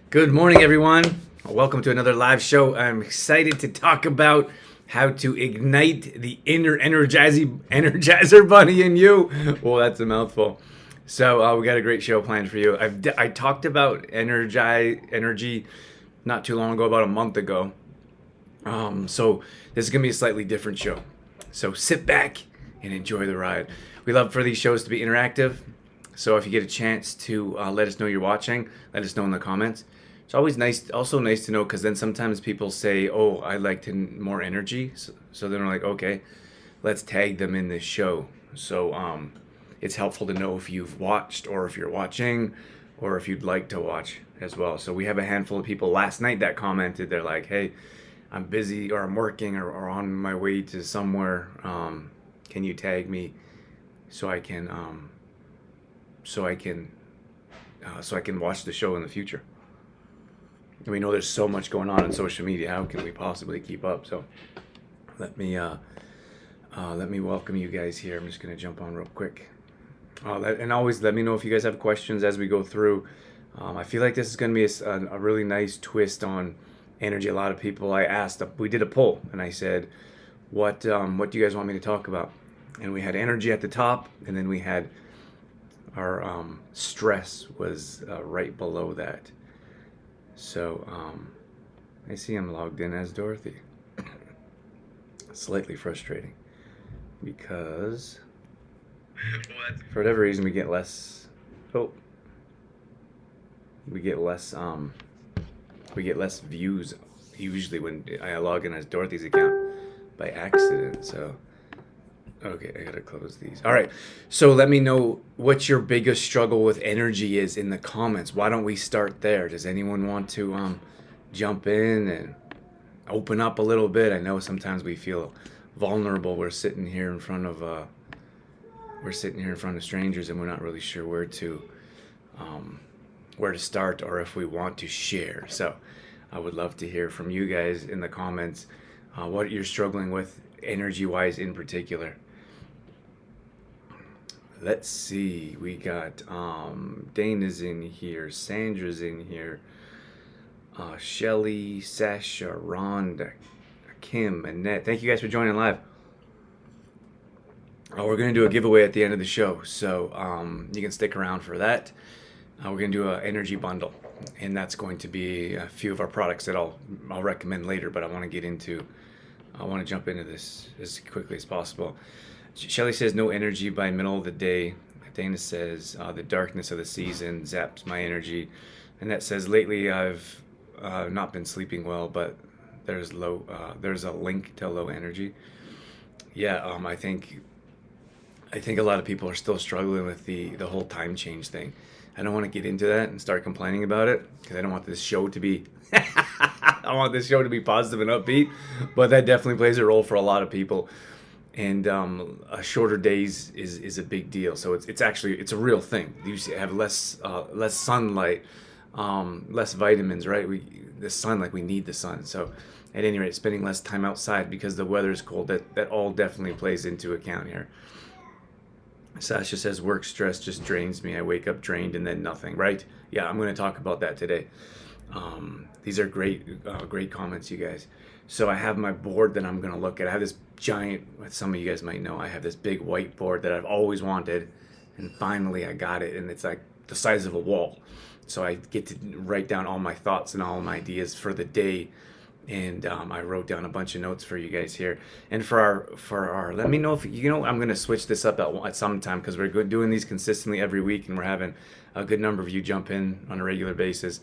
Good morning, everyone. Welcome to another live show. I'm excited to talk about how to ignite the inner Energizer bunny in you. Well, that's a mouthful. So we got a great show planned for you. I talked about energy not too long ago, about a month ago. So this is gonna be a slightly different show. So sit back and enjoy the ride. We love for these shows to be interactive. So if you get a chance to let us know you're watching, let us know in the comments. It's always nice, also nice to know, because then sometimes people say, "Oh, I like more energy," so then we're like, "Okay, let's tag them in this show." So it's helpful to know if you've watched, or if you're watching, or if you'd like to watch as well. So we have a handful of people last night that commented. They're like, "Hey, I'm busy, or I'm working, or on my way to somewhere. Can you tag me so I can so I can so I can watch the show in the future?" And we know there's so much going on social media. How can we possibly keep up? So let me welcome you guys here. I'm just gonna jump on real quick. And always let me know if you guys have questions as we go through. I feel like this is gonna be a really nice twist on energy. A lot of people, I asked, we did a poll, and I said, what do you guys want me to talk about? And we had energy at the top, and then we had our stress was right below that. So I see I'm logged in as Dorothy. Slightly frustrating because for whatever reason we get less. Oh, we get less views usually when I log in as Dorothy's account by accident. So okay, I gotta close these. All right, so let me know what your biggest struggle with energy is in the comments. Why don't we start there? Does anyone want to jump in and open up a little bit? I know sometimes we feel vulnerable. We're sitting here in front of strangers, and we're not really sure where to start, or if we want to share. So I would love to hear from you guys in the comments what you're struggling with energy-wise in particular. Let's see. We got Dana's in here, Sandra's in here, Shelly, Sasha, Rhonda, Kim, Annette. Thank you guys for joining live. We're going to do a giveaway at the end of the show, so you can stick around for that. We're going to do an energy bundle, and that's going to be a few of our products that I'll recommend later, but I want to jump into this as quickly as possible. Shelly says no energy by middle of the day. Dana says the darkness of the season zaps my energy. And that says lately I've not been sleeping well, but there's a link to low energy. Yeah, I think a lot of people are still struggling with the whole time change thing. I don't want to get into that and start complaining about it, because I don't want this show to be I want this show to be positive and upbeat, but that definitely plays a role for a lot of people. And shorter days is a big deal. So it's a real thing. You have less sunlight, less vitamins, right? The sun, like we need the sun. So at any rate, spending less time outside because the weather is cold. That all definitely plays into account here. Sasha says work stress just drains me. I wake up drained and then nothing. Right? Yeah, I'm going to talk about that today. These are great comments, you guys. So I have my board that I'm going to look at. I have this giant, some of you guys might know, I have this big whiteboard that I've always wanted, and finally I got it, and it's like the size of a wall. So I get to write down all my thoughts and all my ideas for the day, and I wrote down a bunch of notes for you guys here. And for our let me know if I'm going to switch this up at some time, because we're doing these consistently every week, and we're having a good number of you jump in on a regular basis.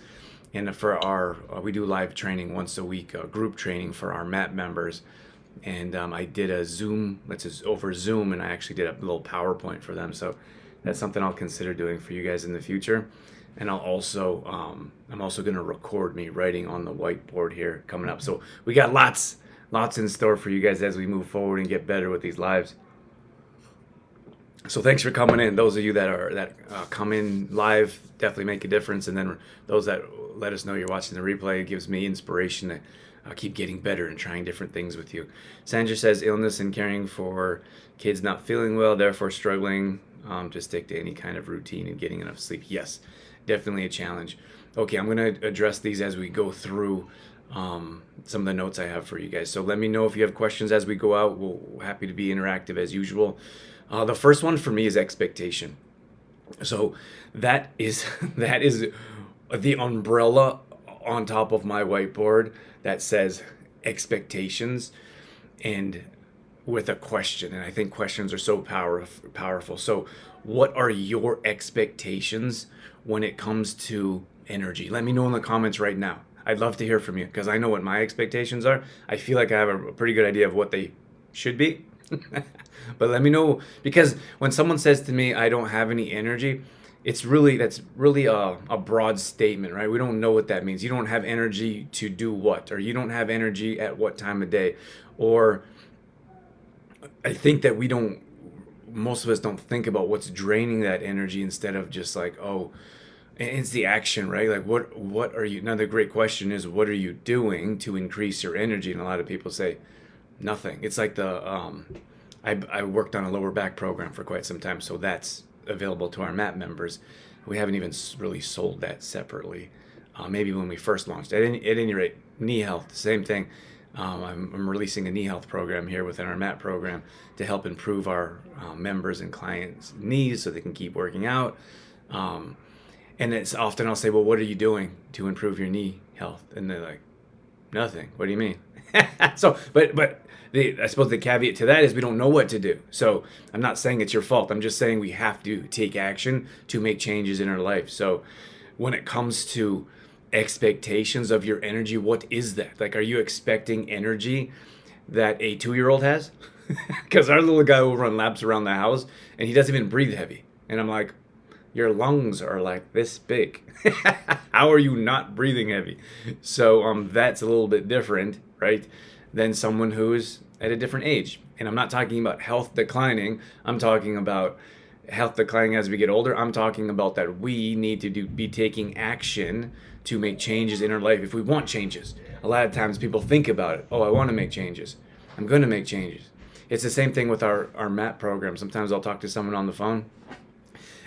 And for our, we do live training once a week, group training for our MAP members. And I did a Zoom, over Zoom, and I actually did a little PowerPoint for them. So that's something I'll consider doing for you guys in the future. And I'm also going to record me writing on the whiteboard here coming up. So we got lots in store for you guys as we move forward and get better with these lives. So thanks for coming in. Those of you that come in live definitely make a difference, and then those that let us know you're watching the replay, it gives me inspiration to keep getting better and trying different things with you. Sandra says illness and caring for kids not feeling well, therefore struggling to stick to any kind of routine and getting enough sleep. Yes, definitely a challenge. Okay, I'm going to address these as we go through some of the notes I have for you guys. So let me know if you have questions as we go out. We're happy to be interactive as usual. The first one for me is expectation. So that is that is the umbrella on top of my whiteboard that says expectations, and with a question. And I think questions are so powerful. So what are your expectations when it comes to energy? Let me know in the comments right now. I'd love to hear from you because I know what my expectations are. I feel like I have a pretty good idea of what they should be. But let me know, because when someone says to me, I don't have any energy, that's really a broad statement, right? We don't know what that means. You don't have energy to do what, or you don't have energy at what time of day, or I think that most of us don't think about what's draining that energy instead of just like, oh, and it's the action, right? Like what are you, another great question is, what are you doing to increase your energy? And a lot of people say nothing. It's like I worked on a lower back program for quite some time, so that's available to our MAP members. We haven't even really sold that separately. Maybe when we first launched. At any rate, knee health, same thing. I'm releasing a knee health program here within our MAP program to help improve our members and clients' knees so they can keep working out. And it's often I'll say, well, what are you doing to improve your knee health? And they're like, nothing. What do you mean? So, but I suppose the caveat to that is we don't know what to do. So I'm not saying it's your fault. I'm just saying we have to take action to make changes in our life. So when it comes to expectations of your energy, what is that? Like, are you expecting energy that a 2-year-old has? Because our little guy will run laps around the house and he doesn't even breathe heavy. And I'm like, your lungs are like this big. How are you not breathing heavy? So that's a little bit different, right, than someone who's at a different age. And I'm not talking about health declining. I'm talking about health declining as we get older. I'm talking about that we need to be taking action to make changes in our life if we want changes. A lot of times people think about it. Oh, I want to make changes. I'm going to make changes. It's the same thing with our MAP program. Sometimes I'll talk to someone on the phone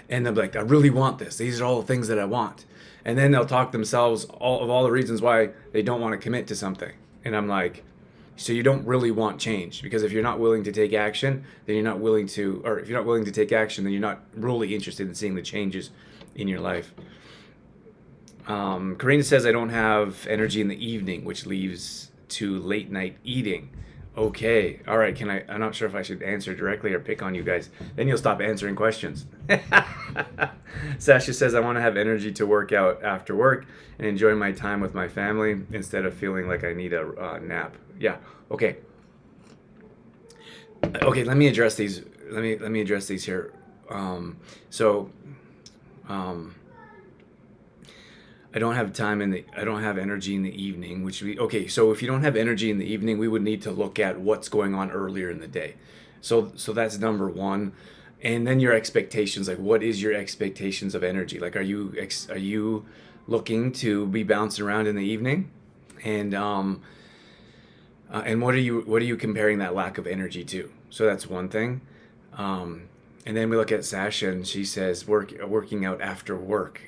and they'll be like, I really want this. These are all the things that I want. And then they'll talk themselves of all the reasons why they don't want to commit to something. And I'm like, so you don't really want change, because if you're not willing to take action, then you're not willing to, or if you're not willing to take action, then you're not really interested in seeing the changes in your life. Karina says, I don't have energy in the evening, which leads to late night eating. Okay. All right. I'm not sure if I should answer directly or pick on you guys. Then you'll stop answering questions. Sasha says, I want to have energy to work out after work and enjoy my time with my family instead of feeling like I need a nap. Yeah. Okay. Okay. Let me address these. Let me address these here. I don't have energy in the evening, so if you don't have energy in the evening, we would need to look at what's going on earlier in the day. So that's number one. And then your expectations, like what is your expectations of energy? Like, are you looking to be bouncing around in the evening? And what are you comparing that lack of energy to? So that's one thing. And then we look at Sasha and she says working out after work.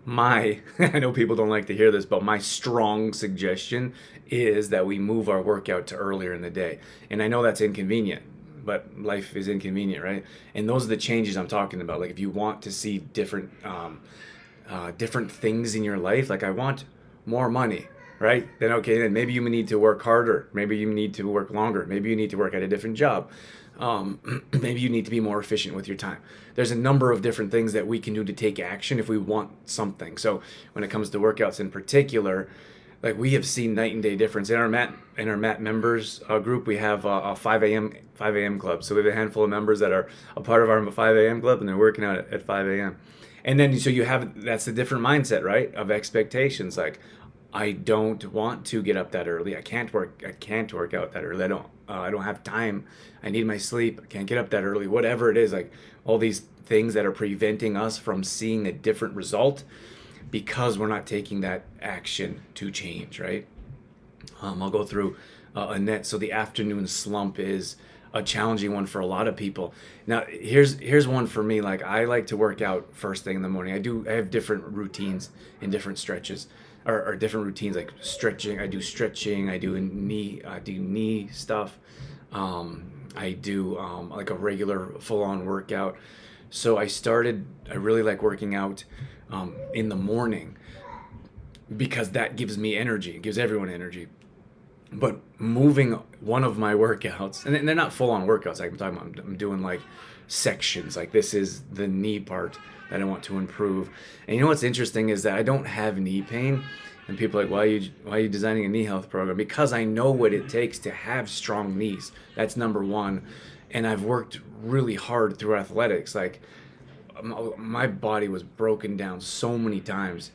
I know people don't like to hear this, but my strong suggestion is that we move our workout to earlier in the day. And I know that's inconvenient, but life is inconvenient, right? And those are the changes I'm talking about. Like, if you want to see different things in your life, like I want more money, right? Then maybe you need to work harder. Maybe you need to work longer. Maybe you need to work at a different job. Maybe you need to be more efficient with your time. There's a number of different things that we can do to take action if we want something. So when it comes to workouts in particular, like, we have seen night and day difference in our MAT members group. We have a 5 a.m. club. So we have a handful of members that are a part of our 5 a.m. club, and they're working out at 5 a.m. And then so that's a different mindset, right? Of expectations. Like, I don't want to get up that early. I can't work out that early. I don't have time. I need my sleep. I can't get up that early. Whatever it is, like all these things that are preventing us from seeing a different result because we're not taking that action to change, right? I'll go through Annette. So the afternoon slump is a challenging one for a lot of people. Now, here's one for me. Like, I like to work out first thing in the morning. I have different routines and different stretches, or different routines like stretching. I do stretching. I do knee stuff. I do like a regular full-on workout. So I really like working out in the morning because that gives me energy. It gives everyone energy. But moving one of my workouts, and they're not full-on workouts. Like I'm talking about, I'm doing like sections. Like this is the knee part that I want to improve. And you know what's interesting is that I don't have knee pain. And people are like, why are you designing a knee health program? Because I know what it takes to have strong knees. That's number one. And I've worked really hard through athletics. Like my body was broken down so many times.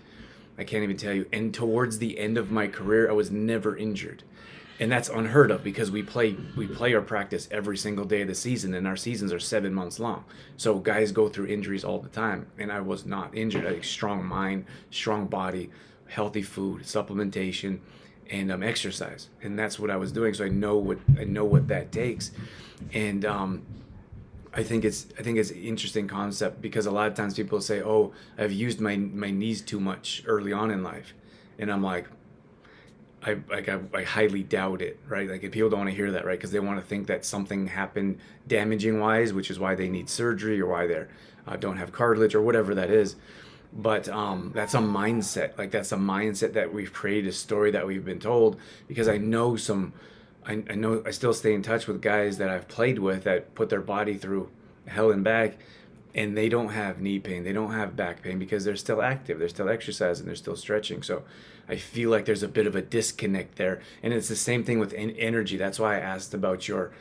I can't even tell you. And towards the end of my career, I was never injured. And that's unheard of because we play our practice every single day of the season, and our seasons are 7 months long. So guys go through injuries all the time, and I was not injured. I had a strong mind, strong body, healthy food, supplementation, and exercise, and that's what I was doing. So I know what that takes, and I think it's an interesting concept because a lot of times people say, "Oh, I've used my knees too much early on in life," and I'm like, I highly doubt it, right? Like if people don't want to hear that, right? Because they want to think that something happened damaging wise, which is why they need surgery or why they don't have cartilage or whatever that is. But that's a mindset. Like that's a mindset that we've created, a story that we've been told. Because I know I know I still stay in touch with guys that I've played with that put their body through hell and back, and they don't have knee pain, they don't have back pain because they're still active, they're still exercising, they're still stretching. So I feel like there's a bit of a disconnect there, and it's the same thing with energy. That's why I asked about your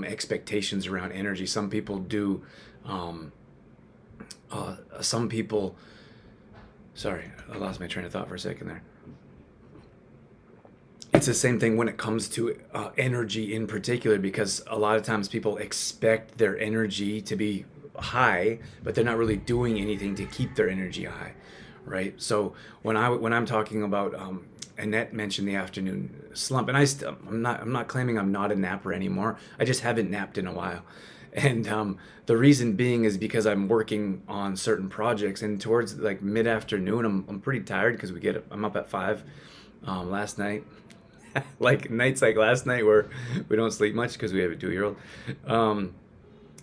expectations around energy. Some people do. Some people. Sorry, I lost my train of thought for a second there. It's the same thing when it comes to energy in particular, because a lot of times people expect their energy to be high, but they're not really doing anything to keep their energy high, right? So when I'm talking about, Annette mentioned the afternoon slump, and I'm not claiming I'm not a napper anymore. I just haven't napped in a while. And the reason being is because I'm working on certain projects, and towards like mid-afternoon, I'm pretty tired because I'm up at 5 last night. Like nights like last night where we don't sleep much because we have a 2-year-old.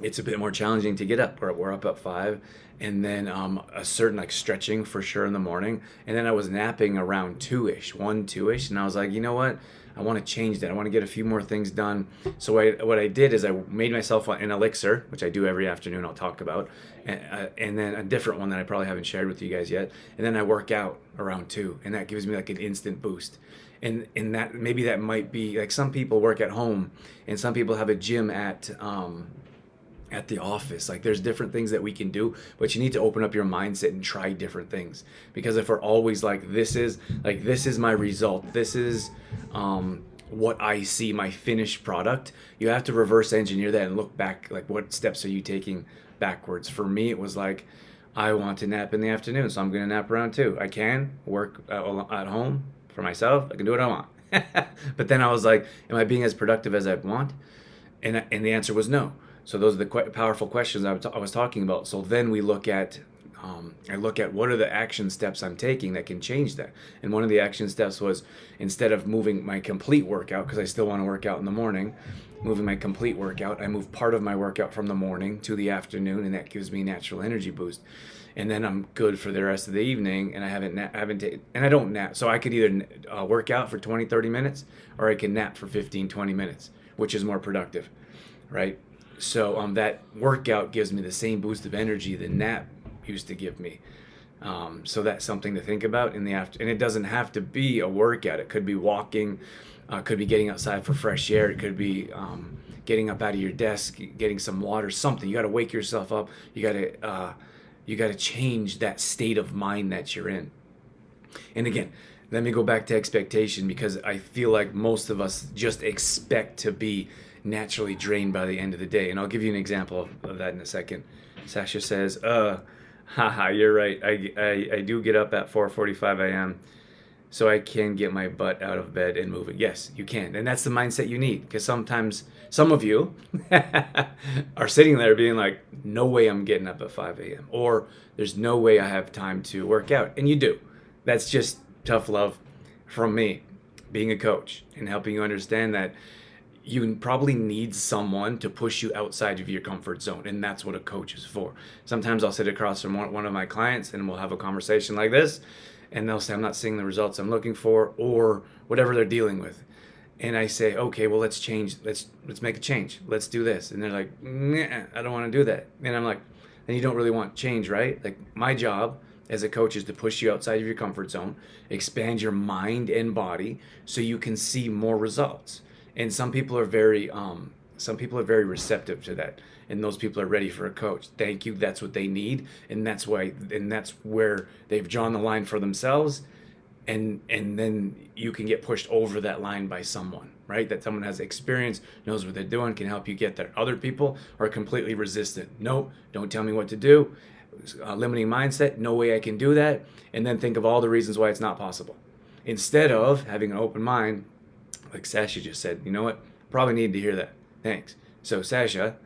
It's a bit more challenging to get up. We're up at 5, and then a certain like stretching for sure in the morning, and then I was napping around 2ish, 2ish, and I was like, you know what? I want to change that. I want to get a few more things done. So what I did is I made myself an elixir, which I do every afternoon. I'll talk about, and then a different one that I probably haven't shared with you guys yet. And then I work out around 2, and that gives me like an instant boost. And that maybe that might be like some people work at home, and some people have a gym at the office. Like there's different things that we can do, but you need to open up your mindset and try different things. Because if we're always like this is my result, this is what I see, my finished product, you have to reverse engineer that and look back, like what steps are you taking backwards. For me, it was like, I want to nap in the afternoon, so I'm gonna nap around 2. I can work at home for myself, I can do what I want. But then I was like, am I being as productive as I want? And the answer was no. So those are the powerful questions I was talking about. So then we look at, I look at what are the action steps I'm taking that can change that. And one of the action steps was, instead of moving my complete workout, because I still want to work out in the morning, moving my complete workout, I move part of my workout from the morning to the afternoon, and that gives me natural energy boost. And then I'm good for the rest of the evening, and I don't nap. So I could either work out for 20, 30 minutes, or I can nap for 15, 20 minutes, which is more productive, right? So that workout gives me the same boost of energy the nap used to give me. So that's something to think about in the after. And it doesn't have to be a workout. It could be walking, could be getting outside for fresh air. It could be getting up out of your desk, getting some water, something. You got to wake yourself up. You got to change that state of mind that you're in. And again, let me go back to expectation, because I feel like most of us just expect to be naturally drained by the end of the day. And I'll give you an example of that in a second. Sasha says, haha, you're right. I do get up at 4:45 a.m. so I can get my butt out of bed and moving. Yes, you can. And that's the mindset you need, because sometimes some of you are sitting there being like, no way I'm getting up at 5 a.m. Or there's no way I have time to work out. And you do. That's just tough love from me, being a coach and helping you understand that you probably need someone to push you outside of your comfort zone, and that's what a coach is for. Sometimes I'll sit across from one of my clients and we'll have a conversation like this, and they'll say, I'm not seeing the results I'm looking for, or whatever they're dealing with. And I say, okay, well, let's change. Let's make a change. Let's do this. And they're like, nah, I don't want to do that. And I'm like, then you don't really want change, right? Like, my job as a coach is to push you outside of your comfort zone, expand your mind and body so you can see more results. And some people are very receptive to that, and those people are ready for a coach. Thank you. That's what they need, and that's where they've drawn the line for themselves, and then you can get pushed over that line by someone, right? That someone has experience, knows what they're doing, can help you get there. Other people are completely resistant. Nope, don't tell me what to do. Limiting mindset. No way I can do that. And then think of all the reasons why it's not possible, instead of having an open mind. Like Sasha just said, you know what? Probably need to hear that. Thanks. So Sasha,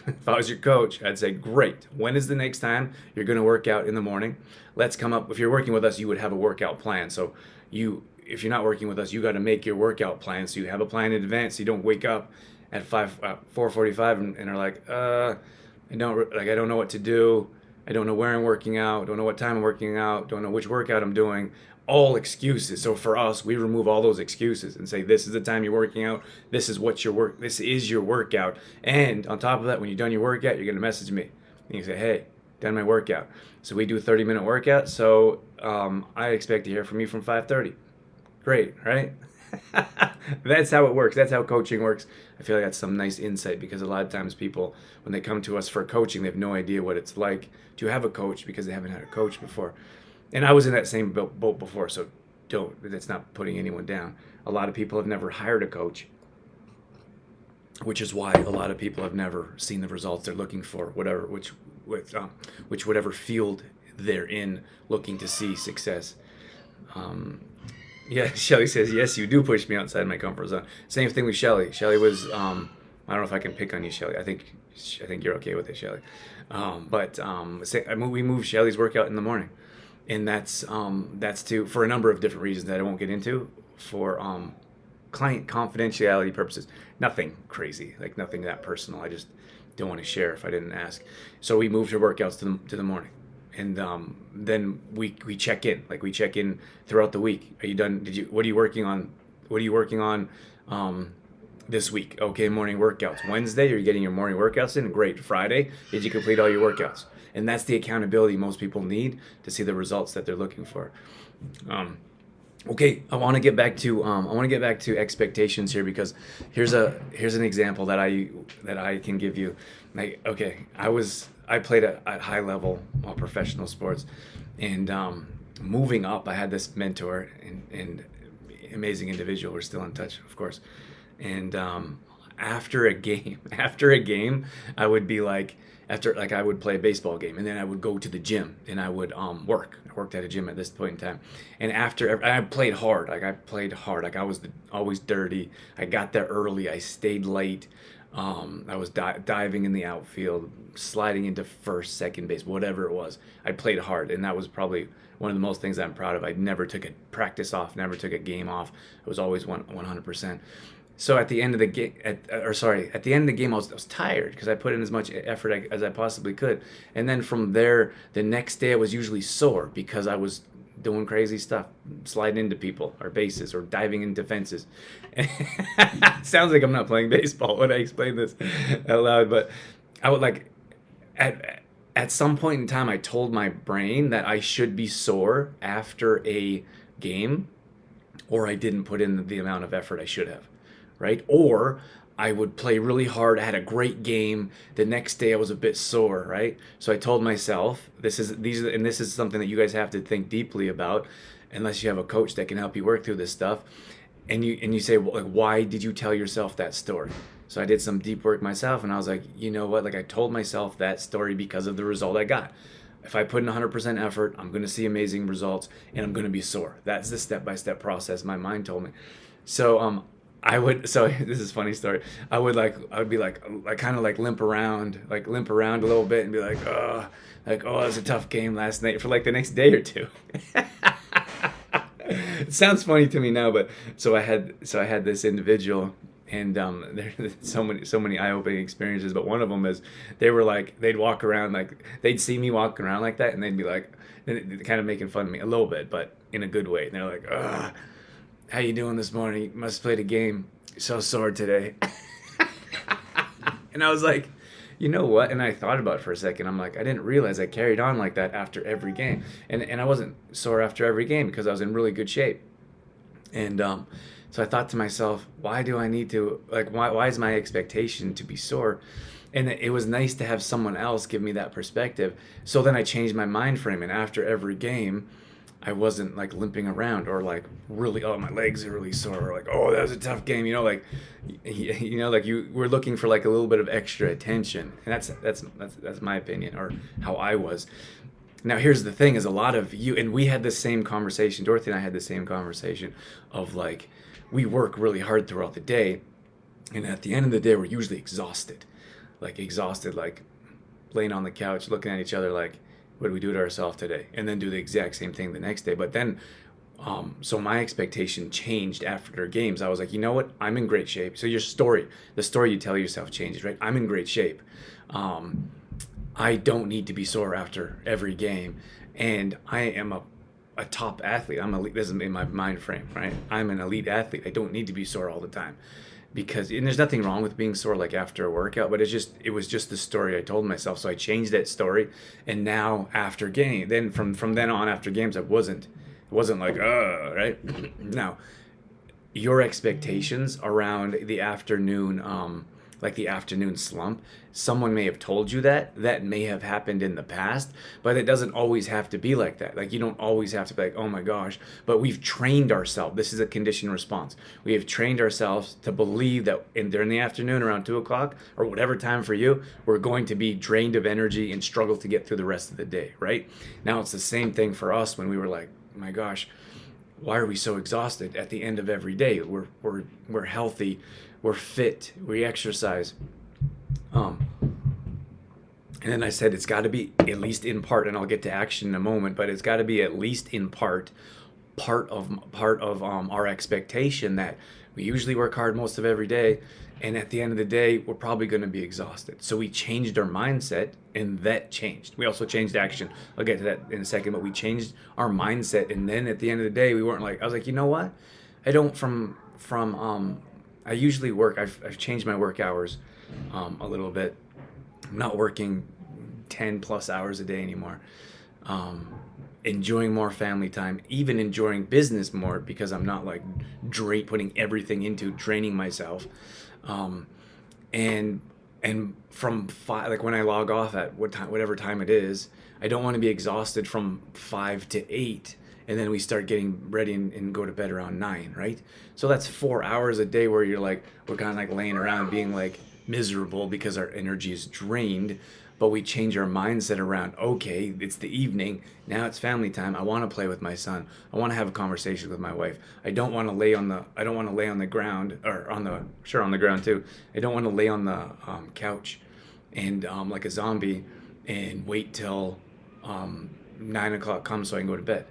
if I was your coach, I'd say, great. When is the next time you're going to work out in the morning? Let's come up. If you're working with us, you would have a workout plan. So if you're not working with us, you got to make your workout plan. So you have a plan in advance. So you don't wake up at 4:45 and are like, I don't know what to do. I don't know where I'm working out. Don't know what time I'm working out. Don't know which workout I'm doing. All excuses. So for us, we remove all those excuses and say, this is the time you're working out. This is this is your workout. And on top of that, when you're done your workout, you're going to message me. And you say, hey, done my workout. So we do a 30-minute workout. So I expect to hear from you from 5:30. Great, right? That's how it works. That's how coaching works. I feel like that's some nice insight, because a lot of times people, when they come to us for coaching, they have no idea what it's like to have a coach because they haven't had a coach before. And I was in that same boat before, so that's not putting anyone down. A lot of people have never hired a coach, which is why a lot of people have never seen the results they're looking for, whatever field they're in, looking to see success. Yeah, Shelly says, yes, you do push me outside my comfort zone. Same thing with Shelly. Shelly was, I don't know if I can pick on you, Shelly. I think you're okay with it, Shelly. We moved Shelly's workout in the morning. And that's for a number of different reasons that I won't get into, for client confidentiality purposes. Nothing crazy, like nothing that personal. I just don't want to share if I didn't ask. So we moved her workouts to the morning, and then we check in. Like, we check in throughout the week. Are you done? What are you working on? What are you working on this week? Okay, morning workouts. Wednesday, you're getting your morning workouts in. Great. Friday, did you complete all your workouts? And that's the accountability most people need to see the results that they're looking for. Okay, I want to get back to expectations here, because here's an example that I can give you. I played at high level professional sports, and moving up, I had this mentor and amazing individual. We're still in touch, of course. And after a game, I would be like, I would play a baseball game, and then I would go to the gym and I would work. I worked at a gym at this point in time, and I played hard. Like, I was always dirty. I got there early. I stayed late. I was diving in the outfield, sliding into first, second base, whatever it was. I played hard, and that was probably one of the most things I'm proud of. I never took a practice off, never took a game off. It was always 100%. So at the end of the game, at the end of the game, I was tired because I put in as much effort as I possibly could. And then from there, the next day I was usually sore because I was doing crazy stuff, sliding into people or bases or diving into fences. Sounds like I'm not playing baseball when I explain this out loud, but I would at some point in time, I told my brain that I should be sore after a game, or I didn't put in the amount of effort I should have. Right? Or I would play really hard. I had a great game. The next day I was a bit sore, right? So I told myself, this is something that you guys have to think deeply about, unless you have a coach that can help you work through this stuff. And you say, well, like, why did you tell yourself that story? So I did some deep work myself, and I was like, you know what? Like, I told myself that story because of the result I got. if I put in 100% effort, I'm going to see amazing results and I'm going to be sore. That's the step-by-step process my mind told me. So so this is a funny story. I would be like kind of like limp around a little bit and be like, oh, it was a tough game last night for like the next day or two. It sounds funny to me now, but so I had this individual, and there's so many eye-opening experiences. But one of them is they'd walk around, like they'd see me walking around like that, and they'd be like, kind of making fun of me a little bit, but in a good way. And they're like, "Ugh, how you doing this morning? You must have played a game. So sore today." And I was like, you know what? And I thought about it for a second. I'm like, I didn't realize I carried on like that after every game. And I wasn't sore after every game because I was in really good shape. And so I thought to myself, why do I need to, like, why is my expectation to be sore? And it was nice to have someone else give me that perspective. So then I changed my mind frame. And after every game, I wasn't like limping around or like really, oh, my legs are really sore, or like, oh, that was a tough game, like like you were looking for like a little bit of extra attention. And that's my opinion, or how I was. Now here's the thing: is a lot of you, and we had the same conversation. Dorothy and I had the same conversation of like, we work really hard throughout the day, and at the end of the day, we're usually exhausted, like laying on the couch, looking at each other like, what do we do to ourselves today? And then do the exact same thing the next day. But then, so my expectation changed after games. I was like, you know what? I'm in great shape. So the story you tell yourself changes, right? I'm in great shape. I don't need to be sore after every game. And I am a top athlete. I'm elite. This is in my mind frame, right? I'm an elite athlete. I don't need to be sore all the time. And there's nothing wrong with being sore like after a workout, but it was just the story I told myself. So I changed that story, and now after game, then from then on after games, it wasn't like right. Now, your expectations around the afternoon, like the afternoon slump, someone may have told you that may have happened in the past, but it doesn't always have to be like that. Like, you don't always have to be like, oh my gosh, but we've trained ourselves. This is a conditioned response. We have trained ourselves to believe that during the afternoon around 2 o'clock or whatever time for you, we're going to be drained of energy and struggle to get through the rest of the day, right? Now it's the same thing for us when we were like, my gosh, why are we so exhausted at the end of every day? We're healthy, we're fit, we exercise. And then I said it's got to be at least in part, and I'll get to action in a moment, but it's got to be at least in part of our expectation that we usually work hard most of every day, and at the end of the day, we're probably going to be exhausted. So we changed our mindset, and that changed. We also changed action. I'll get to that in a second, but we changed our mindset, and then at the end of the day, we weren't like, I was like, you know what? I usually work. I've changed my work hours a little bit. I'm not working 10 plus hours a day anymore. Enjoying more family time, even enjoying business more, because I'm not like putting everything into draining myself. And from 5, like when I log off at whatever time it is, I don't want to be exhausted from 5 to 8. And then we start getting ready and go to bed around 9, right? So that's 4 hours a day where we're kind of like laying around being like miserable because our energy is drained. But we change our mindset around, okay, it's the evening, now it's family time. I want to play with my son. I want to have a conversation with my wife. I don't want to lay on the ground, or on the ground too. I don't want to lay on the couch and like a zombie and wait till 9 o'clock comes so I can go to bed.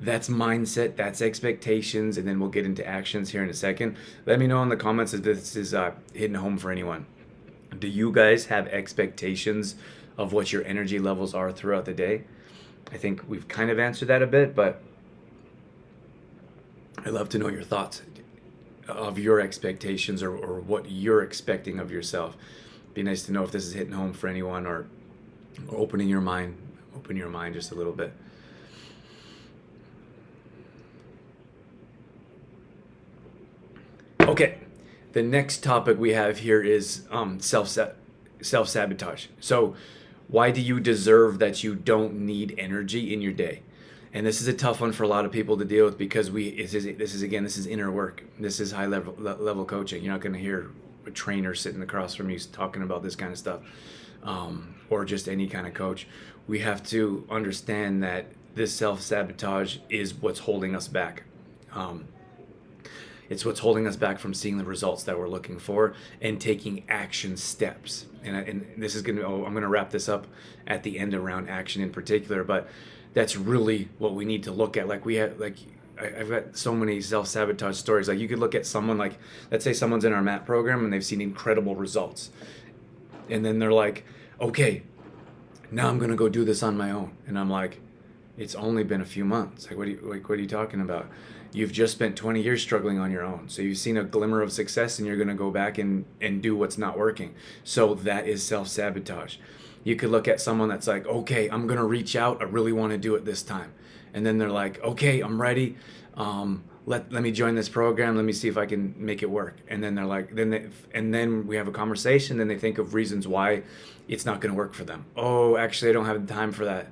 That's mindset, that's expectations, and then we'll get into actions here in a second. Let me know in the comments if this is hitting home for anyone. Do you guys have expectations of what your energy levels are throughout the day? I think we've kind of answered that a bit, but I'd love to know your thoughts of your expectations, or what you're expecting of yourself. Be nice to know if this is hitting home for anyone, or open your mind just a little bit. Okay, the next topic we have here is self-sabotage. So why do you deserve that you don't need energy in your day? And this is a tough one for a lot of people to deal with, because this is inner work. This is high level coaching. You're not going to hear a trainer sitting across from you talking about this kind of stuff, or just any kind of coach. we have to understand that this self-sabotage is what's holding us back. Um, it's what's holding us back from seeing the results that we're looking for and taking action steps. And this is going to, I'm going to wrap this up at the end around action in particular, but that's really what we need to look at. Like we have, like, I've got so many self-sabotage stories. Like you could look at someone like, let's say someone's in our MAP program and they've seen incredible results. And then they're like, okay, now I'm going to go do this on my own. And I'm like, it's only been a few months. Like, what are you talking about? You've just spent 20 years struggling on your own. So you've seen a glimmer of success and you're going to go back and do what's not working. So that is self-sabotage. You could look at someone that's like, okay, I'm going to reach out. I really want to do it this time. And then they're like, okay, I'm ready. Let me join this program. Let me see if I can make it work. And then they're like, then we have a conversation. Then they think of reasons why it's not going to work for them. Oh, actually, I don't have the time for that.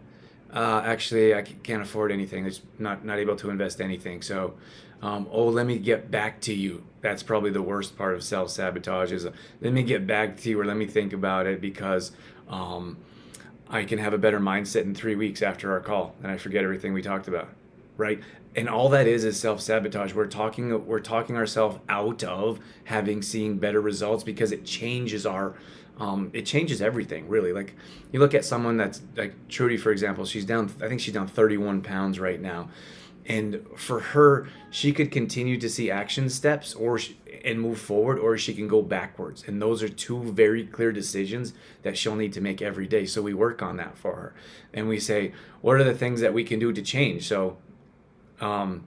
Actually, I can't afford anything. It's not able to invest anything. So, let me get back to you. That's probably the worst part of self-sabotage is let me get back to you or let me think about it because I can have a better mindset in 3 weeks after our call and I forget everything we talked about, right? And all that is self-sabotage. We're talking ourselves out of seeing better results because it changes it changes everything really. Like you look at someone that's like Trudy, for example, I think she's down 31 pounds right now. And for her, she could continue to see action steps and move forward, or she can go backwards. And those are two very clear decisions that she'll need to make every day. So we work on that for her. And we say, what are the things that we can do to change? So I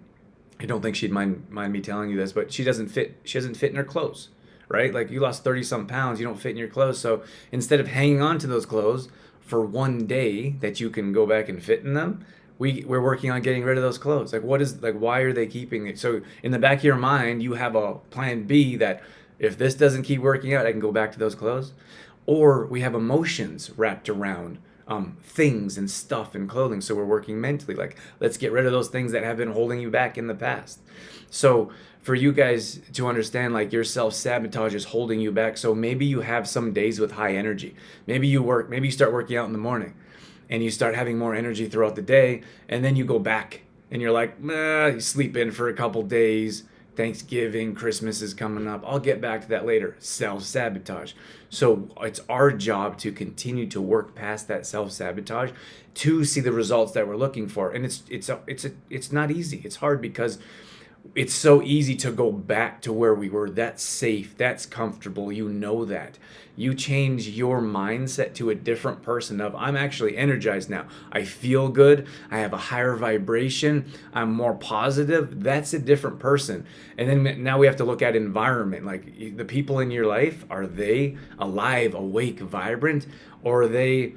don't think she'd mind me telling you this, but she doesn't fit. She doesn't fit in her clothes, right? Like you lost 30 some pounds, you don't fit in your clothes. So instead of hanging on to those clothes for one day that you can go back and fit in them, we're working on getting rid of those clothes. Like why are they keeping it? So in the back of your mind, you have a plan B that if this doesn't keep working out, I can go back to those clothes. Or we have emotions wrapped around things and stuff and clothing. So we're working mentally, like let's get rid of those things that have been holding you back in the past. So for you guys to understand, like your self-sabotage is holding you back. So maybe you have some days with high energy. Maybe you start working out in the morning and you start having more energy throughout the day, and then you go back and you're like, you sleep in for a couple days. Thanksgiving, Christmas is coming up. I'll get back to that later. Self-sabotage. So it's our job to continue to work past that self-sabotage to see the results that we're looking for. And it's not easy. It's hard because it's so easy to go back to where we were. That's safe. That's comfortable. You know that. You change your mindset to a different person of, I'm actually energized now. I feel good. I have a higher vibration. I'm more positive. That's a different person. And then now we have to look at environment. Like the people in your life, are they alive, awake, vibrant, or are they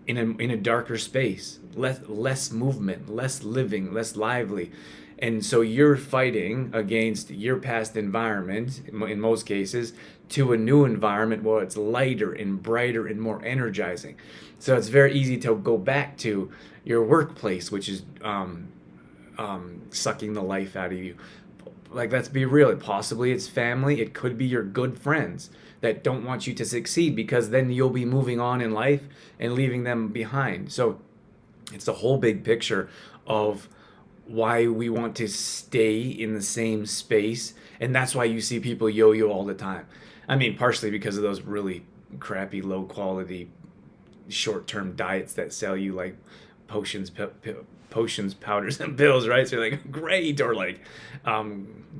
in a darker space? Less movement, less living, less lively. And so you're fighting against your past environment, in most cases, to a new environment where it's lighter and brighter and more energizing. So it's very easy to go back to your workplace, which is sucking the life out of you. Like, let's be real. Possibly it's family. It could be your good friends that don't want you to succeed, because then you'll be moving on in life and leaving them behind. So it's the whole big picture of why we want to stay in the same space. And that's why you see people yo-yo all the time. I mean, partially because of those really crappy, low quality, short-term diets that sell you like potions, powders, and pills, right? So you're like, great. Or like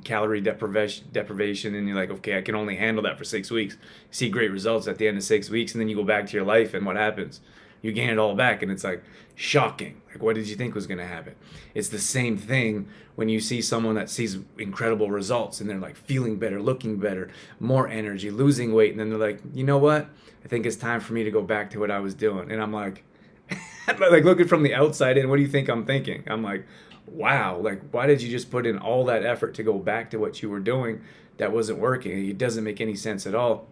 calorie deprivation, and you're like, okay, I can only handle that for 6 weeks. See great results at the end of 6 weeks, and then you go back to your life, and what happens? You gain it all back, and it's like shocking. Like, what did you think was going to happen? It's the same thing when you see someone that sees incredible results and they're like feeling better, looking better, more energy, losing weight, and then they're like, you know what? I think it's time for me to go back to what I was doing. And I'm like, like looking from the outside in, what do you think I'm thinking? I'm like, wow, like why did you just put in all that effort to go back to what you were doing that wasn't working? It doesn't make any sense at all.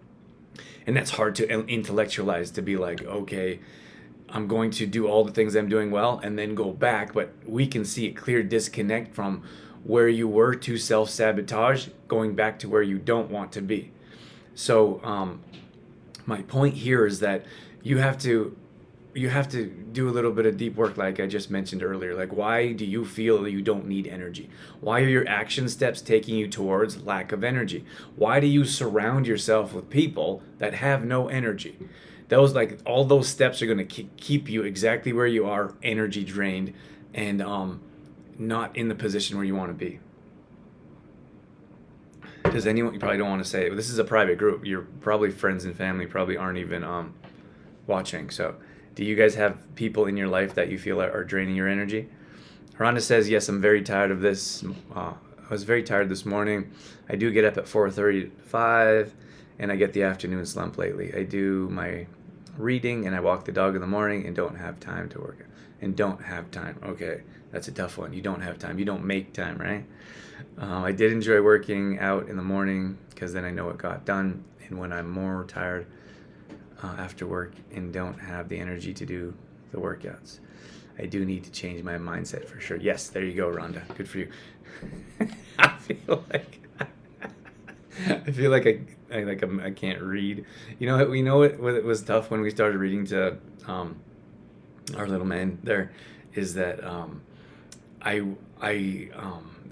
And that's hard to intellectualize, to be like, okay, I'm going to do all the things I'm doing well and then go back. But we can see a clear disconnect from where you were to self-sabotage, going back to where you don't want to be. So my point here is that you have to you have to do a little bit of deep work, like I just mentioned earlier. Like, why do you feel that you don't need energy? Why are your action steps taking you towards lack of energy? Why do you surround yourself with people that have no energy? Those, like, all those steps are going to keep you exactly where you are, energy drained, and not in the position where you want to be. Does anyone? You probably don't want to say it. This is a private group. Your probably friends and family probably aren't even watching. So, do you guys have people in your life that you feel are draining your energy? Rhonda says, yes, I'm very tired of this. I was very tired this morning. I do get up at 4:35, and I get the afternoon slump lately. I do my reading, and I walk the dog in the morning, and don't have time to work. And don't have time. Okay, that's a tough one. You don't have time. You don't make time, right? I did enjoy working out in the morning because then I know it got done. And when I'm more tired after work and don't have the energy to do the workouts, I do need to change my mindset for sure. Yes, there you go, Rhonda. Good for you. I feel like I can't read. You know what? We know it was tough when we started reading to our little man. There is that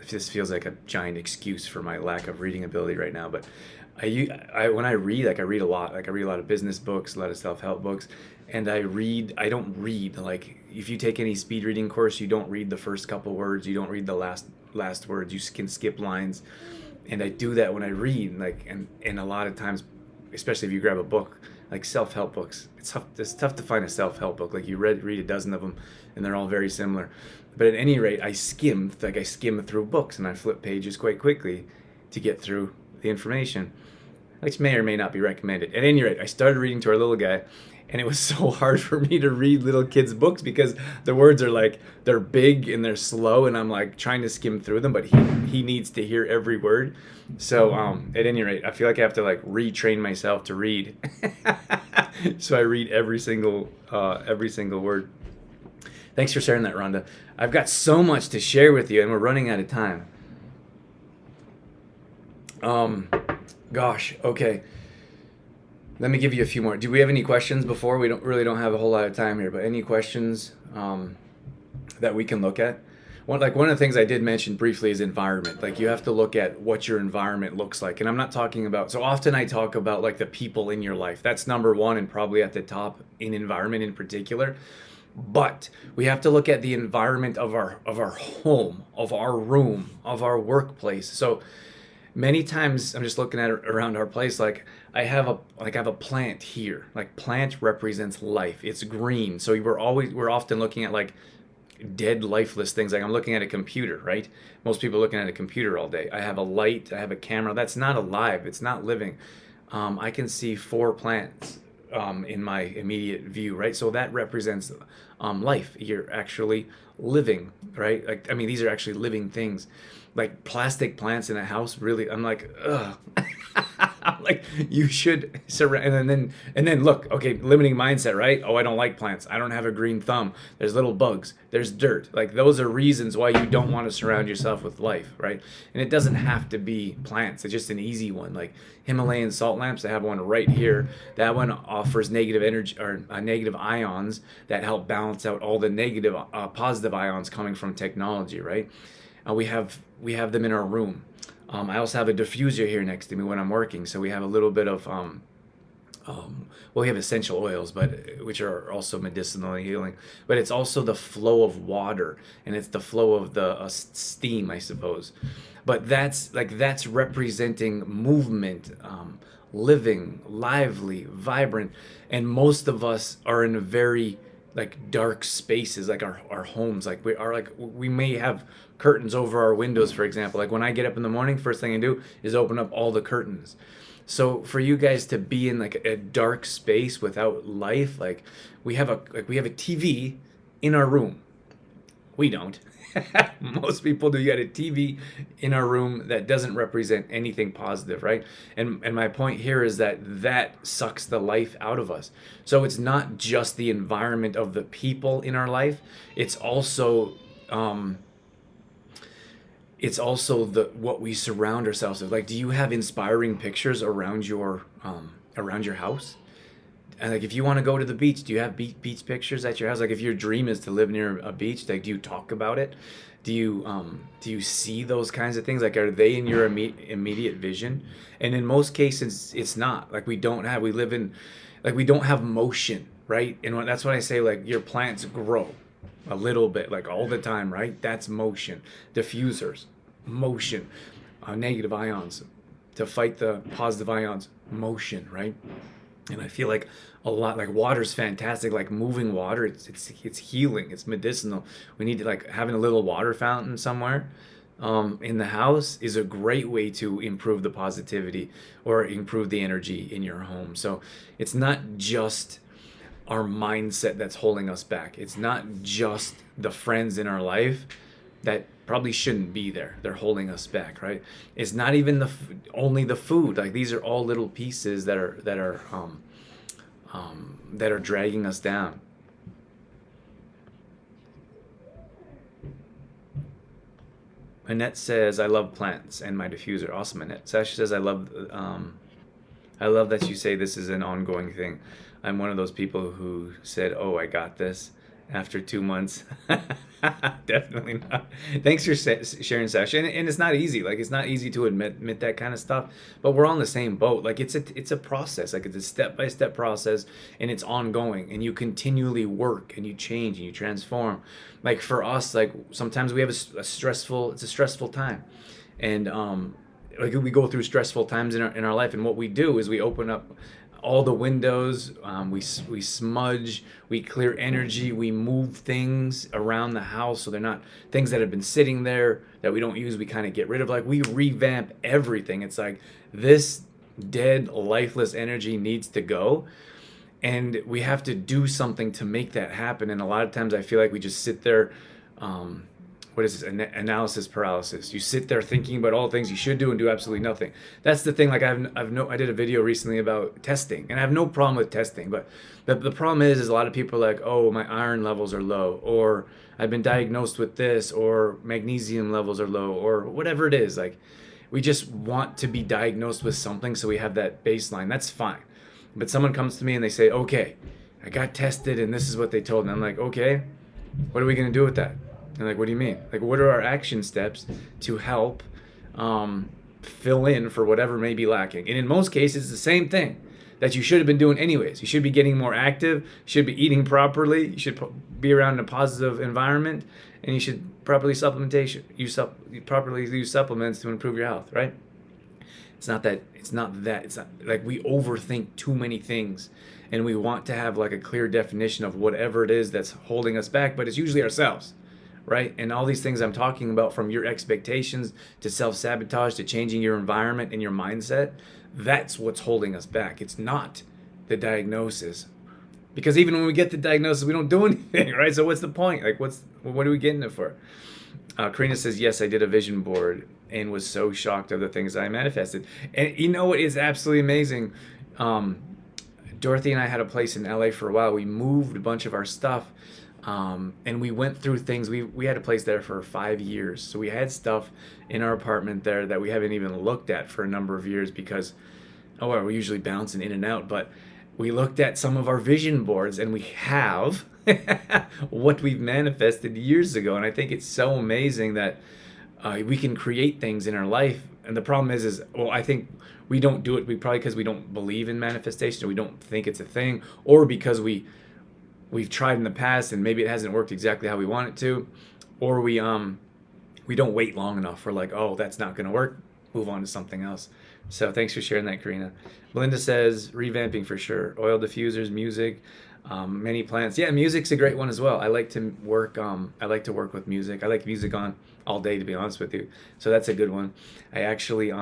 this feels like a giant excuse for my lack of reading ability right now, but when I read, like I read a lot. Like I read a lot of business books, a lot of self-help books, and I don't read. Like if you take any speed reading course, you don't read the first couple words, you don't read the last words, you can skip lines. And I do that when I read, like, and a lot of times, especially if you grab a book, like self-help books, it's tough to find a self-help book. Like you read a dozen of them and they're all very similar. But at any rate, I skim through books and I flip pages quite quickly to get through the information, which may or may not be recommended. At any rate, I started reading to our little guy, and it was so hard for me to read little kids' books because the words are like, they're big and they're slow, and I'm like trying to skim through them, but he needs to hear every word. So at any rate, I feel like I have to like retrain myself to read. So I read every single word. Thanks for sharing that, Rhonda. I've got so much to share with you, and we're running out of time. Gosh, okay. Let me give you a few more. Do we have any questions before? We don't have a whole lot of time here, but any questions that we can look at? One of the things I did mention briefly is environment. Like you have to look at what your environment looks like. And I'm not talking about, so often I talk about like the people in your life. That's number one and probably at the top in environment in particular. But we have to look at the environment of our home, of our room, of our workplace. So many times I'm just looking at it around our place, like I have a plant here. Like plant represents life. It's green. So we're often looking at like dead, lifeless things. Like I'm looking at a computer, right? Most people are looking at a computer all day. I have a light, I have a camera. That's not alive. It's not living. I can see 4 plants in my immediate view, right? So that represents life. You're actually living, right? Like, I mean, these are actually living things. Like plastic plants in a house, really, I'm like, ugh. I'm like, you should surround, and then look, okay, limiting mindset, right? Oh, I don't like plants. I don't have a green thumb. There's little bugs. There's dirt. Like those are reasons why you don't want to surround yourself with life, right? And it doesn't have to be plants. It's just an easy one, like Himalayan salt lamps. I have one right here. That one offers negative energy or negative ions that help balance out all the negative, positive ions coming from technology, right? We have them in our room. I also have a diffuser here next to me when I'm working, so we have a little bit of we have essential oils, but which are also medicinally healing. But it's also the flow of water, and it's the flow of the steam, I suppose. But that's representing movement, living, lively, vibrant, and most of us are in a very like dark spaces, like our homes. Like we may have curtains over our windows, for example. Like when I get up in the morning, first thing I do is open up all the curtains. So for you guys to be in like a dark space without life, like we have a TV in our room. We don't. Most people do. You got a TV in our room that doesn't represent anything positive, right? And my point here is that sucks the life out of us. So it's not just the environment of the people in our life. It's also what we surround ourselves with. Like, do you have inspiring pictures around your house? And like, if you want to go to the beach, do you have beach pictures at your house? Like, if your dream is to live near a beach, like, do you talk about it? Do you see those kinds of things? Like, are they in your immediate vision? And in most cases, it's not. Like, we live in, like, we don't have motion, right? And that's when I say, like, your plants grow a little bit, like all the time, right? That's motion. Diffusers, motion. Negative ions to fight the positive ions, motion, right? And I feel like a lot, like, water's fantastic, like moving water, it's healing, it's medicinal. We need to, like, having a little water fountain somewhere in the house is a great way to improve the positivity or improve the energy in your home. So it's not just our mindset that's holding us back. It's not just the friends in our life that probably shouldn't be there. They're holding us back, right? It's not even only the food. Like, these are all little pieces that are dragging us down. Annette says, "I love plants and my diffuser." Awesome, Annette. Sasha says, I love that you say this is an ongoing thing. I'm one of those people who said, "Oh, I got this," after 2 months. Definitely not. Thanks for sharing, Sasha. And it's not easy. Like, it's not easy to admit that kind of stuff. But we're on the same boat. Like, it's a process. Like, it's a step-by-step process, and it's ongoing. And you continually work, and you change, and you transform. Like, for us, like, sometimes we have a stressful time, and like, we go through stressful times in our life, and what we do is we open up all the windows, we smudge, we clear energy, we move things around the house so they're not things that have been sitting there that we don't use. We kind of get rid of, like, we revamp everything. It's like, this dead, lifeless energy needs to go, and we have to do something to make that happen. And a lot of times I feel like we just sit there, what is this, analysis paralysis. You sit there thinking about all the things you should do and do absolutely nothing. That's the thing. Like, I did a video recently about testing, and I have no problem with testing, but the problem is a lot of people are like, "Oh, my iron levels are low," or "I've been diagnosed with this," or "magnesium levels are low," or whatever it is. Like, we just want to be diagnosed with something so we have that baseline. That's fine. But someone comes to me and they say, "Okay, I got tested and this is what they told me." I'm like, "Okay, what are we going to do with that?" And like, "What do you mean? Like, what are our action steps to help fill in for whatever may be lacking?" And in most cases, it's the same thing that you should have been doing anyways. You should be getting more active. You should be eating properly. You should be around a positive environment, and you should properly properly use supplements to improve your health, right? It's not like we overthink too many things, and we want to have, like, a clear definition of whatever it is that's holding us back, but it's usually ourselves. Right? And all these things I'm talking about, from your expectations to self-sabotage to changing your environment and your mindset, that's what's holding us back. It's not the diagnosis. Because even when we get the diagnosis, we don't do anything, right? So what's the point? Like, what are we getting it for? Karina says, "Yes, I did a vision board and was so shocked of the things I manifested." And you know what is absolutely amazing? Dorothy and I had a place in LA for a while. We moved a bunch of our stuff. And we went through things. We had a place there for 5 years. So we had stuff in our apartment there that we haven't even looked at for a number of years because, well, we're usually bouncing in and out. But we looked at some of our vision boards, and we have what we've manifested years ago. And I think it's so amazing that we can create things in our life. And the problem is, well, I think we don't do it. Probably because we don't believe in manifestation, or we don't think it's a thing, or because we've tried in the past and maybe it hasn't worked exactly how we want it to, or we don't wait long enough. We're like, "Oh, that's not going to work," move on to something else. So thanks for sharing that, Karina. Belinda says, "Revamping for sure. Oil diffusers, music, many plants." Yeah, music's a great one as well. I like to work with music. I like music on all day, to be honest with you. So that's a good one. I actually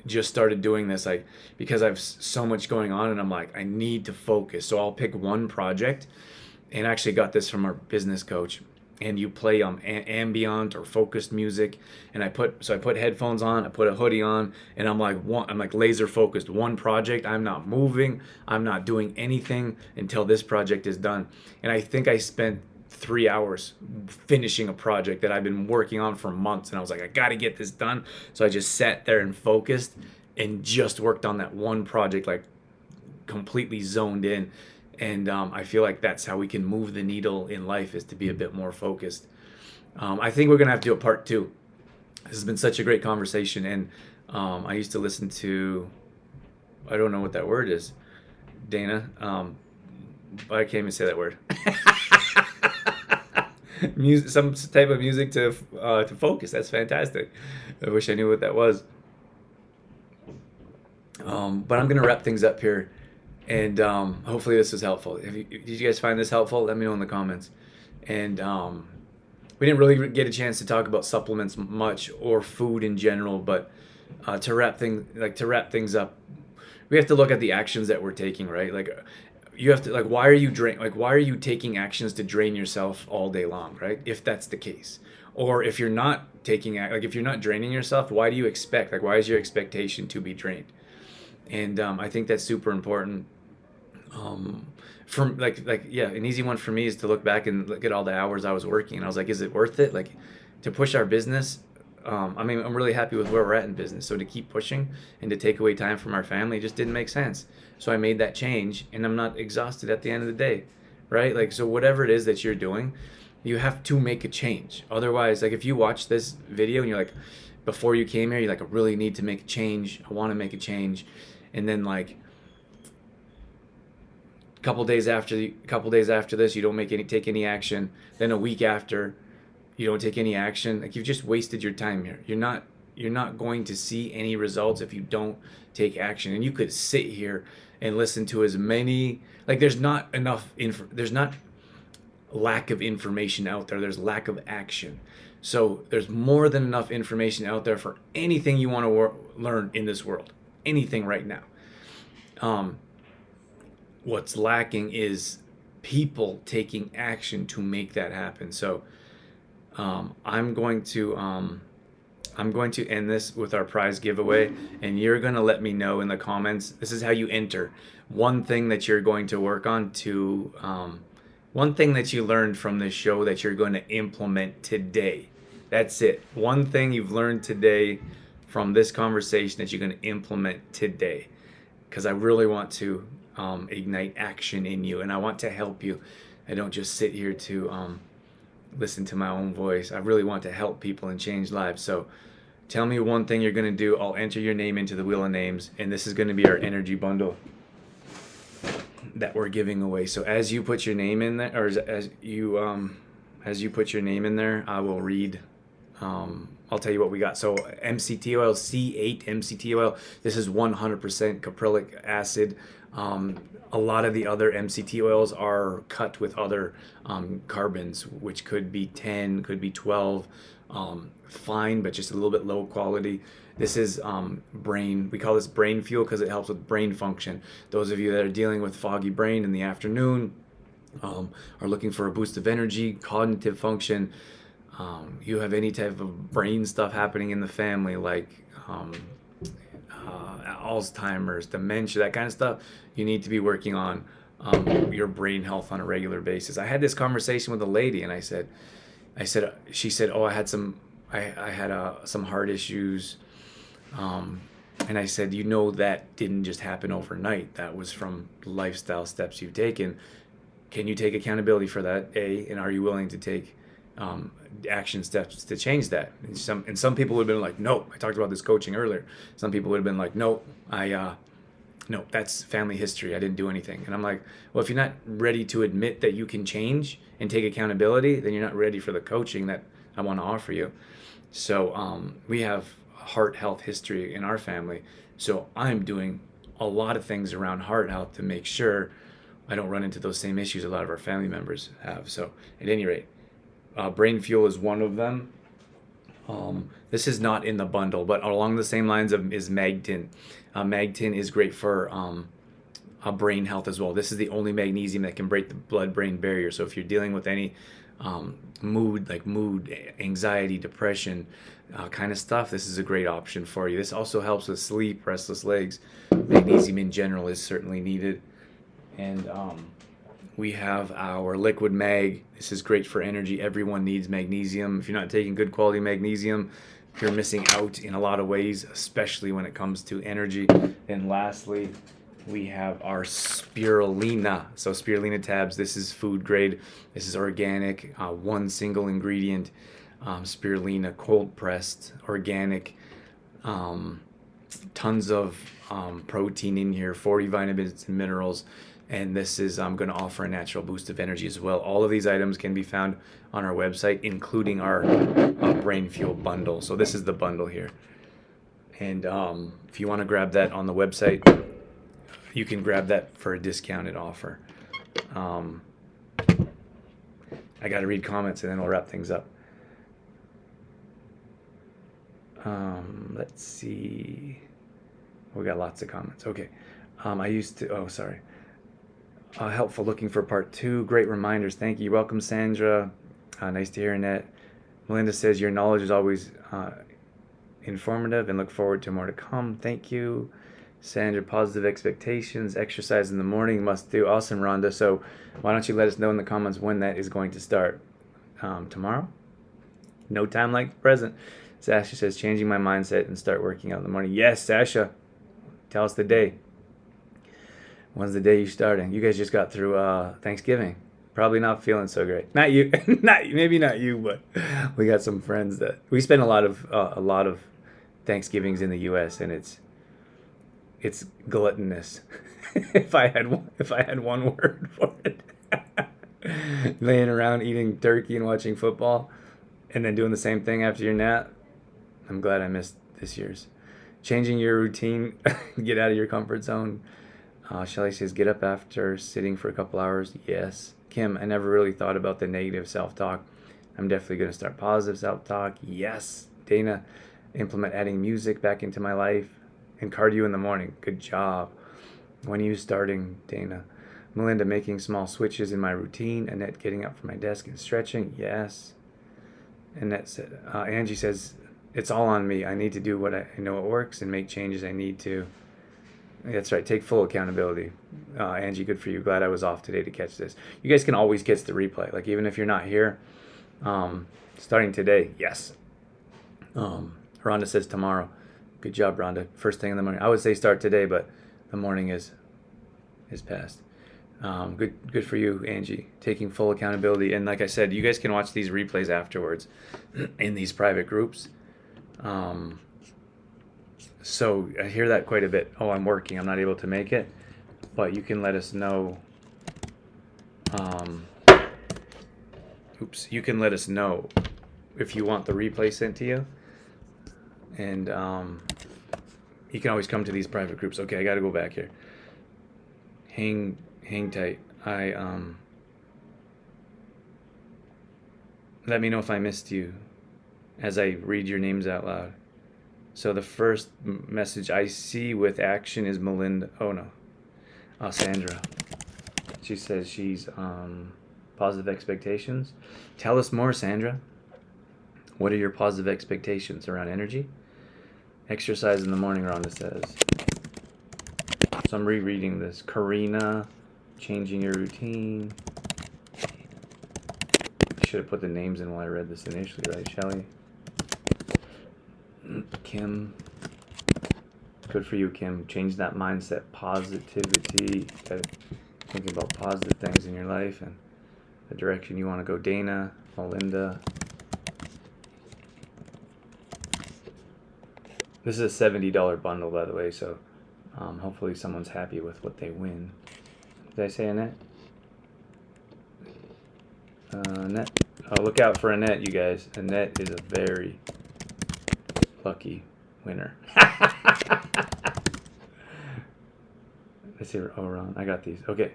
just started doing this, like, because I have so much going on, and I'm like, I need to focus. So I'll pick one project, and I actually got this from our business coach. And you play ambient or focused music, and I put headphones on, I put a hoodie on, and I'm like laser focused. One project, I'm not moving, I'm not doing anything until this project is done. And I think I spent 3 hours finishing a project that I've been working on for months, and I was like, I gotta get this done. So I just sat there and focused and just worked on that one project, like completely zoned in. And I feel like that's how we can move the needle in life, is to be a bit more focused. I think we're gonna have to do a part two. This has been such a great conversation, and I used to listen to, I don't know what that word is, Dana. I can't even say that word. Music, some type of music to focus. That's fantastic. I wish I knew what that was. But I'm gonna wrap things up here, and hopefully this was helpful. Did you guys find this helpful? Let me know in the comments. And we didn't really get a chance to talk about supplements much, or food in general, but to wrap things up, we have to look at the actions that we're taking, right? Like, you have to, like, why are you taking actions to drain yourself all day long, right? If that's the case, or if you're not if you're not draining yourself, why do you expect, like, why is your expectation to be drained? And I think that's super important. From yeah, an easy one for me is to look back and look at all the hours I was working, and I was like, is it worth it? Like, to push our business. I mean, I'm really happy with where we're at in business. So to keep pushing and to take away time from our family just didn't make sense. So I made that change, and I'm not exhausted at the end of the day, right? Like, so whatever it is that you're doing, you have to make a change. Otherwise, like, if you watch this video and you're like, before you came here, you're like, I really need to make a change. I want to make a change. And then, like, a couple days after this, you don't take any action. Then a week after, you don't take any action. Like, you've just wasted your time here. You're not going to see any results if you don't take action. And you could sit here and listen to as many, like, there's not enough there's not lack of information out there. There's lack of action. So there's more than enough information out there for anything you want to learn in this world. Anything right now. What's lacking is people taking action to make that happen. So I'm going to end this with our prize giveaway, and you're going to let me know in the comments. This is how you enter. One thing that you're going to work on to, one thing that you learned from this show that you're going to implement today. That's it. One thing you've learned today from this conversation that you're going to implement today. Because I really want to ignite action in you, and I want to help you. I don't just sit here to listen to my own voice. I really want to help people and change lives. So tell me one thing you're going to do. I'll enter your name into the wheel of names, and this is going to be our energy bundle that we're giving away. So as you put your name in there, or as you put your name in there, I will read. I'll tell you what we got. So MCT oil, C8 MCT oil. This is 100% caprylic acid. A lot of the other MCT oils are cut with other carbons, which could be 10, could be 12, fine, but just a little bit low quality. This is we call this brain fuel because it helps with brain function. Those of you that are dealing with foggy brain in the afternoon, are looking for a boost of energy, cognitive function, you have any type of brain stuff happening in the family, like Alzheimer's, dementia, that kind of stuff, you need to be working on your brain health on a regular basis. I had this conversation with a lady, and she said, oh, I had some heart issues, and I said, that didn't just happen overnight. That was from lifestyle steps you've taken. Can you take accountability for that? And are you willing to take action steps to change that? And some people would have been like, no. I talked about this coaching earlier. Some people would have been like, no, no, that's family history. I didn't do anything. And I'm like, well, if you're not ready to admit that you can change and take accountability, then you're not ready for the coaching that I want to offer you. So we have heart health history in our family. So I'm doing a lot of things around heart health to make sure I don't run into those same issues a lot of our family members have. So at any rate, brain fuel is one of them. This is not in the bundle, but along the same lines is Magtin. Magtin is great for brain health as well. This is the only magnesium that can break the blood-brain barrier. So if you're dealing with any mood, anxiety, depression kind of stuff, this is a great option for you. This also helps with sleep, restless legs. Magnesium in general is certainly needed. And we have our liquid mag. This is great for energy. Everyone needs magnesium. If you're not taking good quality magnesium, you're missing out in a lot of ways, especially when it comes to energy. And lastly we have our spirulina. So spirulina tabs, this is food grade. This is organic, one single ingredient. Spirulina, cold pressed, organic. Tons of protein in here, 40 vitamins and minerals. And this is going to offer a natural boost of energy as well. All of these items can be found on our website, including our Brain Fuel bundle. So this is the bundle here. And if you want to grab that on the website, you can grab that for a discounted offer. I got to read comments and then we'll wrap things up. Let's see. We got lots of comments. Okay. Sorry. Helpful looking for part 2. Great reminders. Thank you. Welcome, Sandra. Nice to hear, Annette. Melinda says your knowledge is always informative and look forward to more to come. Thank you. Sandra, positive expectations. Exercise in the morning, must do. Awesome, Rhonda. So why don't you let us know in the comments when that is going to start? Tomorrow? No time like the present. Sasha says, changing my mindset and start working out in the morning. Yes, Sasha. Tell us the day. When's the day you're starting? You guys just got through Thanksgiving. Probably not feeling so great. Not you. Maybe not you, but we got some friends that we spend a lot of Thanksgivings in the U.S. and it's gluttonous. if I had one word for it, laying around eating turkey and watching football, and then doing the same thing after your nap. I'm glad I missed this year's. Changing your routine, get out of your comfort zone. Shelly says, get up after sitting for a couple hours. Yes. Kim, I never really thought about the negative self-talk. I'm definitely going to start positive self-talk. Yes. Dana, implement adding music back into my life and cardio in the morning. Good job. When are you starting, Dana? Melinda, making small switches in my routine. Annette, getting up from my desk and stretching. Yes. Annette said, Angie says, it's all on me. I need to do what I know it works and make changes I need to. That's right. Take full accountability. Angie, good for you. Glad I was off today to catch this. You guys can always catch the replay. Like, even if you're not here, starting today, yes. Rhonda says tomorrow. Good job, Rhonda. First thing in the morning. I would say start today, but the morning is past. Good for you, Angie. Taking full accountability. And like I said, you guys can watch these replays afterwards in these private groups. So I hear that quite a bit. Oh, I'm working. I'm not able to make it. But you can let us know. You can let us know if you want the replay sent to you. And you can always come to these private groups. Okay, I got to go back here. Hang tight. Let me know if I missed you as I read your names out loud. So the first message I see with action is Melinda. Oh no, Sandra. She says she's positive expectations. Tell us more, Sandra. What are your positive expectations around energy? Exercise in the morning, Rhonda says. So I'm rereading this. Karina, changing your routine. I should have put the names in while I read this initially, right, Shelly? Kim, good for you, Kim. Change that mindset. Positivity. Gotta think about positive things in your life and the direction you want to go. Dana, Melinda. This is a $70 bundle, by the way, so hopefully someone's happy with what they win. Did I say Annette? Annette. Oh, look out for Annette, you guys. Annette is a very lucky winner. Let's see. Oh, Ron, I got these. Okay.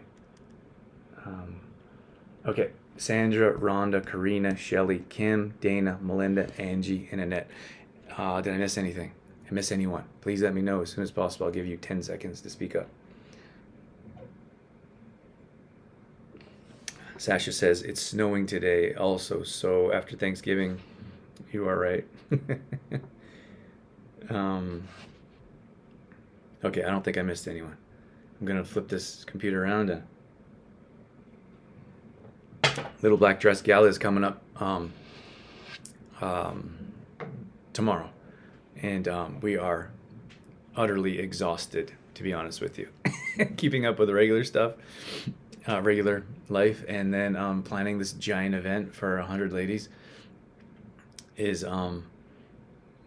Okay. Sandra, Rhonda, Karina, Shelly, Kim, Dana, Melinda, Angie, and Annette. Did I miss anything? I miss anyone? Please let me know as soon as possible. I'll give you 10 seconds to speak up. Sasha says it's snowing today also, so after Thanksgiving, you are right. Okay, I don't think I missed anyone. I'm gonna flip this computer around and Little Black Dress Gala is coming up tomorrow, and we are utterly exhausted, to be honest with you. keeping up with the regular stuff, regular life, and then planning this giant event for 100 ladies is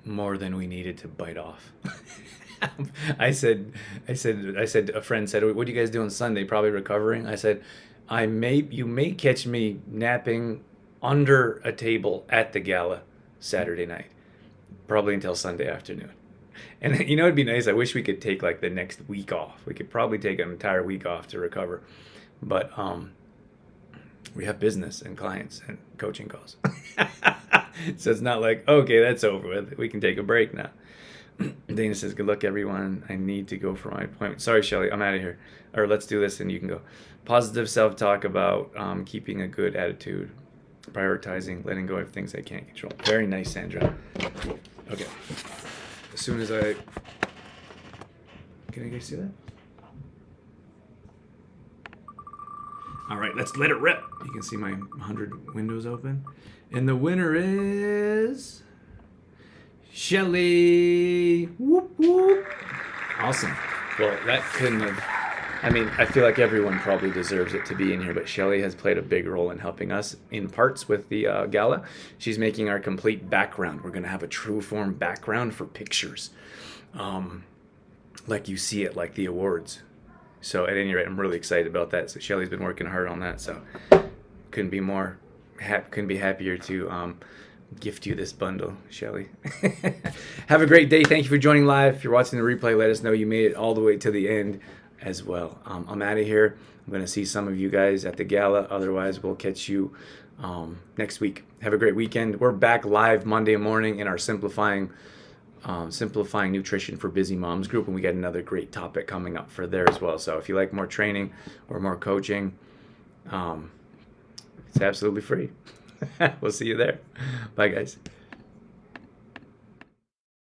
more than we needed to bite off. A friend said, "What do you guys do on Sunday? Probably recovering." I said, you may catch me napping under a table at the gala Saturday night, probably until Sunday afternoon. And you know, it'd be nice. I wish we could take like the next week off. We could probably take an entire week off to recover, but we have business and clients and coaching calls. So it's not like, okay, that's over with, we can take a break now. Dana says, good luck, everyone. I need to go for my appointment. Sorry, Shelly, I'm out of here. Or let's do this and you can go. Positive self-talk about keeping a good attitude, prioritizing, letting go of things I can't control. Very nice, Sandra. Okay. As soon as can you guys see that? All right, let's let it rip. You can see my 100 windows open. And the winner is Shelly. Whoop, whoop. Awesome. Well, that couldn't have, I feel like everyone probably deserves it to be in here, but Shelly has played a big role in helping us in parts with the gala. She's making our complete background. We're going to have a true form background for pictures. Like you see it, like the awards. So at any rate, I'm really excited about that. So Shelly's been working hard on that. So couldn't be happier to gift you this bundle, Shelly. Have a great day. Thank you for joining live. If you're watching the replay, let us know you made it all the way to the end as well. I'm out of here. I'm going to see some of you guys at the gala. Otherwise, we'll catch you next week. Have a great weekend. We're back live Monday morning in our Simplifying Nutrition for Busy Moms group, and we got another great topic coming up for there as well. So if you like more training or more coaching, it's absolutely free. We'll see you there. Bye, guys.